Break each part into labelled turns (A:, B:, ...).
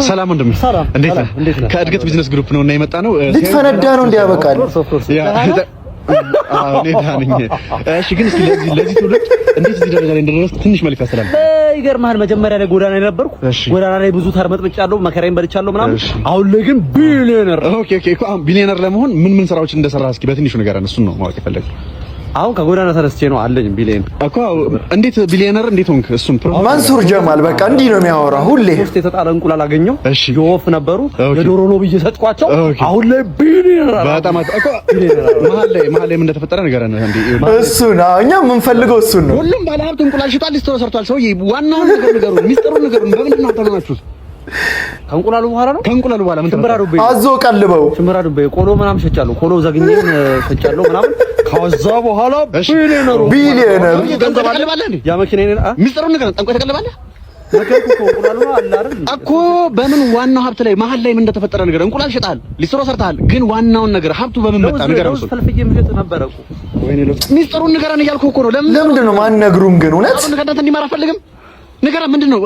A: ሰላም ወንድሜ፣ እንዴት ነህ? ከእድገት ቢዝነስ ግሩፕ ነው እና የመጣ ነው።
B: ልትፈነዳ ነው እንዲያበቃል።
A: እሺ፣ ግን እስኪ ለዚህ ትውልድ እንዴት እዚህ ደረጃ ላይ እንደደረስክ ትንሽ መልክ ያስተላልፍ።
C: ይገርምሃል፣ መጀመሪያ ላይ ጎዳና ነበርኩ። ጎዳና ላይ ብዙ ተርመጥምጫለሁ፣ መከራዬን በልቻለሁ ምናምን። አሁን ላይ ግን ቢሊየነር።
A: ኦኬ እኮ አሁን ቢሊየነር ለመሆን ምን ስራዎችን እንደሰራህ እስኪ በትንሹ ንገረን። እሱን ነው ማወቅ የፈለግኩት።
C: አሁን ከጎዳና ተነስቼ ነው አለኝ ቢሊየን
A: እኮ። እንዴት ቢሊየነር እንዴት ሆንክ? እሱም
B: መንሱር ጀማል በቃ እንዲህ ነው የሚያወራ ሁሌ።
C: ሶስት የተጣለ እንቁላል አገኘው። የወፍ ነበሩ የዶሮ ነው ብዬ ሰጥኳቸው። አሁን ላይ ቢሊየነር
A: በጣም እኮ መሀል ላይ ምን እንደተፈጠረ ንገረን እንዴ።
B: እሱን እኛ የምንፈልገው እሱን ነው።
A: ሁሉም ባለሀብት እንቁላል ሽጧል፣ ሊስትሮ ሰርቷል። ሰውዬ ዋናውን ነገር ንገሩን፣ ሚስጥሩን ንገሩን። በምንድን ነው ተማናችሁት?
C: ከእንቁላሉ በኋላ ነው።
A: ከእንቁላሉ በኋላ ምን
C: ሽምብራ ዱቤ
B: አዞ ቀልበው
C: ሽምብራ ዱቤ ቆሎ ምናምን ሸጫለሁ። ቆሎ ዘግኜን ሸጫለሁ ምናምን። ከዛ በኋላ ቢሊየነር
A: ገንዘብ አለባለህ እንዴ?
C: ያ መኪናዬን
A: ሚስጥሩን ንገረን። ጠንቋይ ተቀልባለህ
C: ነገርኩህ እኮ። እንቁላሉ አለ አይደል
A: እኮ። በምን ዋናው ሀብት ላይ መሀል ላይ ምን እንደተፈጠረ ነገር። እንቁላል ሸጣል፣ ሊስትሮ ሰርተሃል፣ ግን ዋናውን ነገር ሀብቱ በምን መጣ ንገረን። እሱ
C: ፈልፍዬ ምሸጥ ነበረ እኮ።
A: ወይኔ ሚስጥሩን ንገረን እያልኩህ እኮ ነው።
B: ለምንድን ነው ማንነግሩን? ግን እውነት
A: ንገረን። እንዲማር አፈልግም ነገር ምንድነው?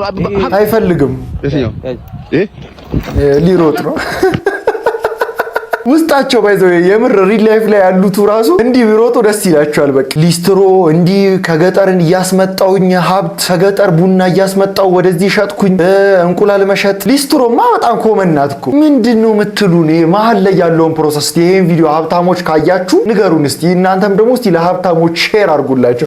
B: አይፈልግም።
A: የትኛው
B: ሊሮጥ ነው ውስጣቸው ባይዘው የምር ሪል ላይፍ ላይ ያሉት ራሱ እንዲህ ቢሮጡ ደስ ይላቸዋል። በቃ ሊስትሮ እንዲህ ከገጠርን እያስመጣውኝ ሀብት ከገጠር ቡና እያስመጣው ወደዚህ ሸጥኩኝ። እንቁላል መሸጥ ሊስትሮማ በጣም ኮመን ናት እኮ። ምንድነው የምትሉን? መሀል ላይ ያለውን ፕሮሰስ ይሄን ቪዲዮ ሀብታሞች ካያችሁ ንገሩን እስቲ። እናንተም ደግሞ እስቲ ለሀብታሞች ሼር አድርጉላቸው።